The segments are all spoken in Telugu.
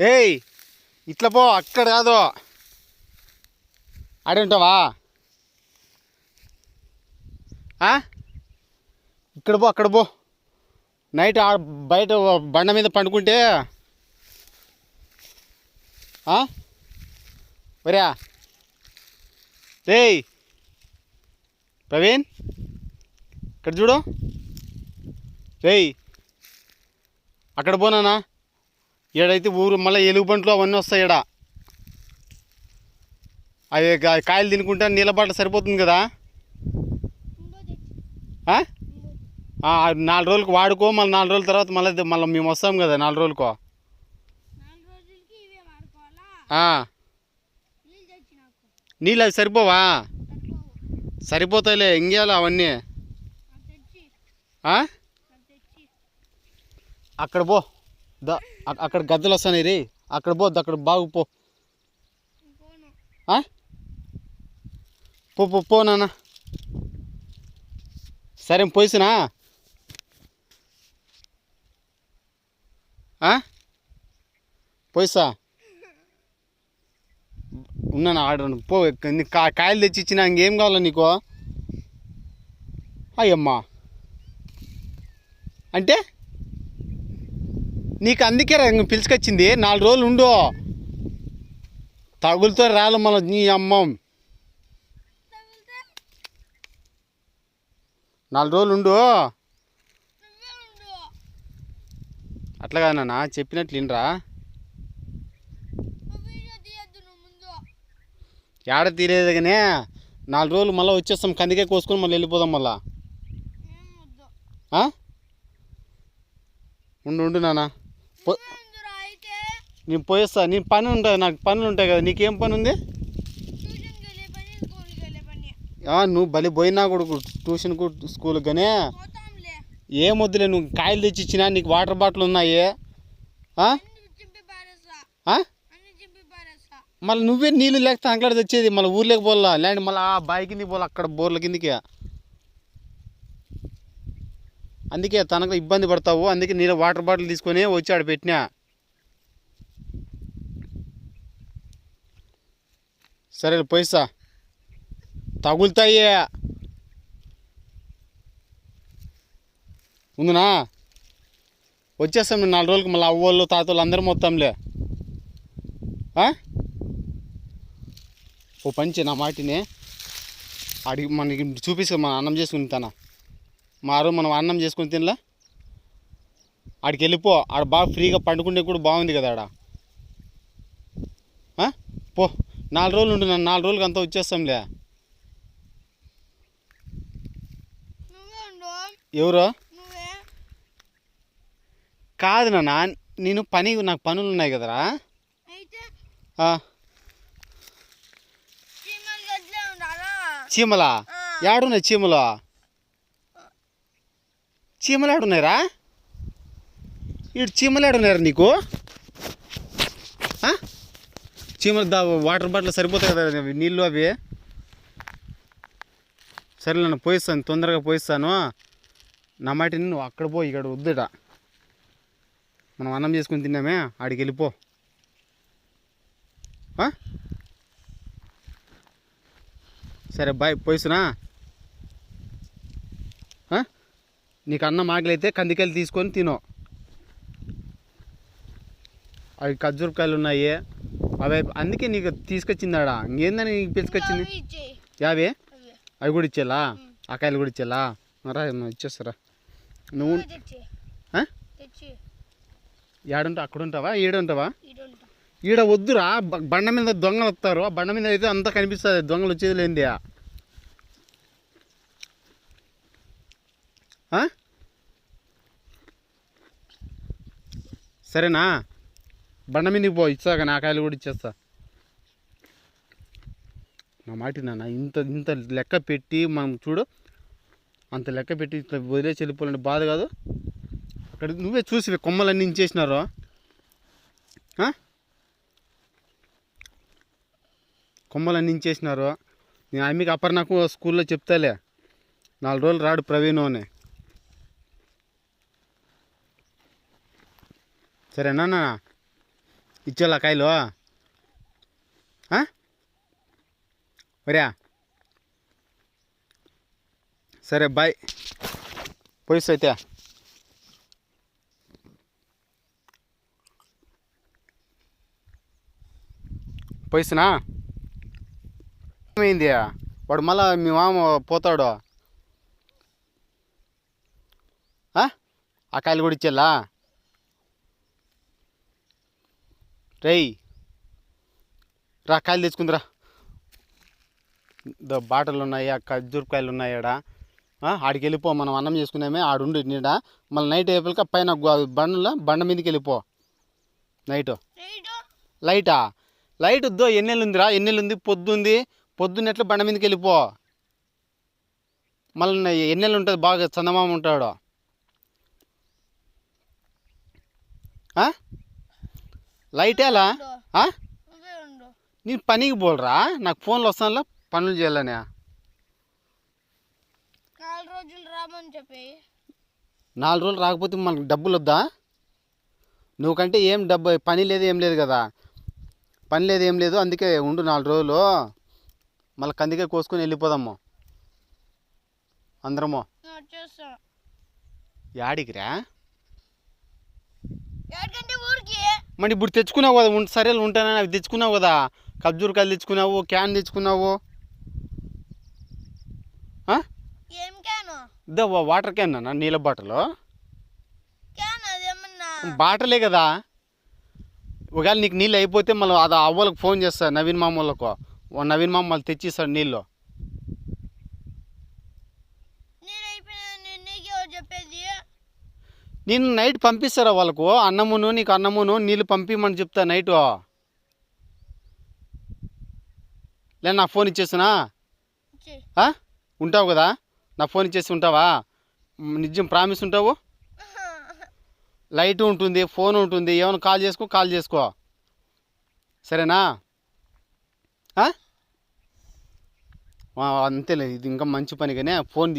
ఏయ్ ఇట్లా పో, అక్కడ కాదు, ఆడుంటావా? ఇక్కడ పో, అక్కడ పో. నైట్ బయట బండ మీద పండుకుంటే ఒరే రేయ్ ప్రవీణ్, ఇక్కడ చూడు. రేయ్ అక్కడ పోనానా, ఈడైతే ఊరు మళ్ళీ ఎలుగుబంట్లు అవన్నీ వస్తాయి. ఈడ అవి కాయలు తినుకుంటా నీళ్ళబాట సరిపోతుంది కదా. 4 రోజులకు వాడుకో, మళ్ళీ 4 రోజుల తర్వాత మళ్ళీ మేము వస్తాం కదా 4 రోజులకో. నీళ్ళు అవి సరిపోవా? సరిపోతాయిలే, ఇంకేలా అవన్నీ. అక్కడ పో, అక్కడ గద్దలు వస్తాయి రే, అక్కడ పో, అక్కడ బాగు పో. పో పో పో నాన్న. సరే పోయిసినా పోయిసా ఉన్నాను ఆడ పో. కాయలు తెచ్చి ఇచ్చినా ఇంకేం కావాలా నీకు? అయ్యమ్మా అంటే నీకు అందుకే పిలుచుకొచ్చింది. 4 రోజులు ఉండు, తగులుతో రాలు మళ్ళీ నీ అమ్మం. 4 రోజులు ఉండు. అట్లాగా నాన్న చెప్పినట్లు వినరా? ఏడ తీరేది కానీ 4 రోజులు మళ్ళీ వచ్చేస్తాం, కందికే కోసుకొని మళ్ళీ వెళ్ళిపోదాం. మళ్ళా ఉండు నాన్న, నేను పోయేస్తా. నీ పని ఉంటుంది, నాకు పనులు ఉంటాయి కదా. నీకేం పని ఉంది? నువ్వు బలి పోయినా కొడుకు ట్యూషన్కు స్కూల్కి కానీ ఏం వద్దులే. నువ్వు కాయలు తెచ్చి ఇచ్చినా, నీకు వాటర్ బాటిల్ ఉన్నాయి. మళ్ళీ నువ్వే నీళ్ళు లేకపోతే అంకలాడ తెచ్చేది, మళ్ళీ ఊర్లోకి పోలా, లేదంటే మళ్ళీ ఆ బావి కిందికి పోలా, అక్కడ బోర్ల కిందికి. అందుకే తనకు ఇబ్బంది పడతావు. అందుకే నీళ్ళు వాటర్ బాటిల్ తీసుకొని వచ్చి ఆడ పెట్టినా. సరే పోయిస్తా, తగులుతాయి. ఉందినా వచ్చేస్తాం మేము 4 రోజులకి. మళ్ళీ అవ్వోళ్ళు తాతోళ్ళు అందరం మొత్తంలే. ఓ పంచి నా మాటిని అడిగి మనకి చూపిస్తా. మనం అన్నం చేసుకుని తినా, మనం అన్నం చేసుకుని తినలా. ఆడికి వెళ్ళిపో, ఆడ బాగా ఫ్రీగా పండుకుంటే కూడా బాగుంది కదా ఆడ. పో, 4 రోజులు ఉండు. నన్ను 4 రోజులకి అంతా వచ్చేస్తాంలే. ఎవరు కాదు నాన్న, నేను నాకు పనులు ఉన్నాయి కదరా. చీమలా ఏడున్నాయి? చీమలు ఏడున్నాయిరా? ఇటు చీమలు ఏడున్నారా నీకు? చీమలు వాటర్ బాటిల్ సరిపోతాయి కదా నీళ్ళు అవి. సరే నన్ను పోయిస్తాను, తొందరగా పోయిస్తాను. నా మాటిని నువ్వు అక్కడ పో, ఇక్కడ వద్దుట. మనం అన్నం చేసుకుని తిన్నామే, ఆడికి వెళ్ళిపో. సరే బాయ్, పోయిస్తున్నా. నీకు అన్నం ఆకలైతే కందికాయలు తీసుకొని తిను. అవి ఖర్జూరకాయలు ఉన్నాయి అవి, అందుకే నీకు తీసుకొచ్చిందాడా. ఇంకేందని నీకు పిలుచుకొచ్చింది? యావే అవి కూడా ఇచ్చేలా, ఆ కాయలు కూడా ఇచ్చేలా. రా ఇచ్చేస్తారా నువ్వు? ఏడుంటావు? అక్కడ ఉంటావా? ఈడుంటావా? ఈడ వద్దురా, బండ మీద దొంగలు వస్తారు. ఆ బండ మీద అయితే అంతా కనిపిస్తుంది, దొంగలు వచ్చేది లేనిది. సరేనా? బండ మీదకి పో, ఇచ్చా కానీ ఆ కాయలు కూడా ఇచ్చేస్తా. నా మాట నాన్న, ఇంత లెక్క పెట్టి మనం చూడు, అంత లెక్క పెట్టి ఇట్లా వదిలేసి వెళ్ళిపోవాలంటే బాధ కాదు. అక్కడ నువ్వే చూసి కొమ్మలన్నీ ఇంచేసినారు. కొమ్మలన్నీ ఇంచేసినారు. నేను ఆమెకి అపర్ణకు స్కూల్లో చెప్తాలే, 4 రోజులు రాడు ప్రవీణు అని. సరేనా? ఇచ్చేలా కాయలు ఒరే సరే బాయ్ పోయిస్ అయితే పోయిస్తున్నా ఏమైంది వాడు మళ్ళా మీ మామ పోతాడు ఆ కాయలు కూడా ఇచ్చేలా రేయ్ రా కాయలు తెచ్చుకుందిరా బాటలు ఉన్నాయి ఆ ఖర్జూరకాయలు ఉన్నాయి ఆడ ఆడికి వెళ్ళిపో మనం అన్నం చేసుకున్నామే ఆడుండి నీడ మళ్ళీ నైట్ అయిపోయాక పైన బండ మీదకి వెళ్ళిపో నైట్ లైటా లైట్ వద్దో ఎన్నెళ్ళు ఉందిరా ఎన్నెళ్ళు ఉంది పొద్దున్న ఎట్లా బండ మీదకి వెళ్ళిపో మళ్ళీ ఎన్నెళ్ళు ఉంటుంది బాగా చందమామ ఉంటాడు లైటేలా నేను పనికి పోలరా నాకు ఫోన్లు వస్తానులా పనులు చేయాలనే 4 రోజులు రామని చెప్పి 4 రోజులు రాకపోతే మనకు డబ్బులు వద్దా నువ్వుకంటే ఏం డబ్బు పని లేదు ఏం లేదు కదా పని లేదు ఏం లేదు అందుకే ఉండు 4 రోజులు మళ్ళీ కందికే కోసుకొని వెళ్ళిపోదాము అందరము యాడికిరా మరి ఇప్పుడు తెచ్చుకున్నావు కదా సరే ఉంటానని అవి తెచ్చుకున్నావు కదా ఖర్జూరకాయలు తెచ్చుకున్నావు క్యాన్ తెచ్చుకున్నావు వాటర్ క్యాన్ అన్న నీళ్ళ బాటలు బాటలే కదా ఒకవేళ నీకు నీళ్ళు అయిపోతే మళ్ళీ అది అవ్వలకు ఫోన్ చేస్తా నవీన్ మామ వాళ్ళకు నవీన్ మామ వాళ్ళు తెచ్చిస్తాడు నీళ్ళు నేను నైట్ పంపిస్తారా వాళ్ళకు నీకు అన్నమును నీళ్ళు పంపిమని చెప్తా నైటు లే నా ఫోన్ ఇచ్చేస్తున్నా ఉంటావు కదా నా ఫోన్ ఇచ్చేసి ఉంటావా నిజం ప్రామిస్ ఉంటావు లైట్ ఉంటుంది ఫోన్ ఉంటుంది ఏమైనా కాల్ చేసుకో సరేనా అంతేలే ఇది ఇంకా మంచి పని కానీ ఫోన్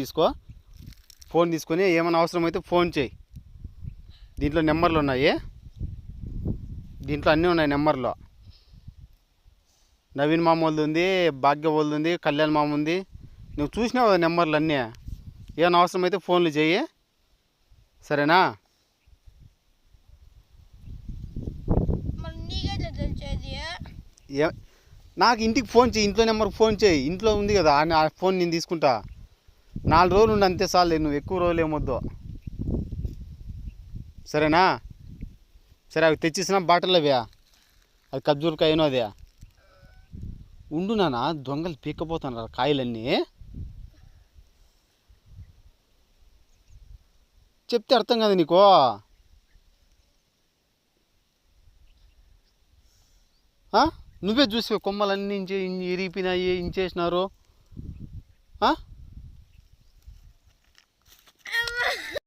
తీసుకొని ఏమైనా అవసరమైతే ఫోన్ చేయి దీంట్లో నెంబర్లు ఉన్నాయి దీంట్లో అన్నీ ఉన్నాయి నెంబర్లో నవీన్ మామ వాళ్ళది ఉంది భాగ్య వాళ్ళది ఉంది కళ్యాణ్ మామ ఉంది నువ్వు చూసినావు కదా నెంబర్లు అన్నీ ఏమైనా అవసరమైతే ఫోన్లు చేయి సరేనా నాకు ఇంటికి ఫోన్ చేయి ఇంట్లో నెంబర్కి ఫోన్ చేయి ఇంట్లో ఉంది కదా ఆ ఫోన్ నేను తీసుకుంటా 4 రోజులు ఉండి అంతే చాలు నువ్వు ఎక్కువ రోజులు ఏమొద్దు సరేనా సరే అవి తెచ్చిసిన బాటలు అవి అది ఖర్జూరకాయను అదే ఉండు నాన్న దొంగలు పీక్కపోతాను కాయలన్నీ చెప్తే అర్థం కదా నీకు నువ్వే చూసి కొమ్మలన్నీ ఇరిగిపోయినాయి ఇంచేసినారు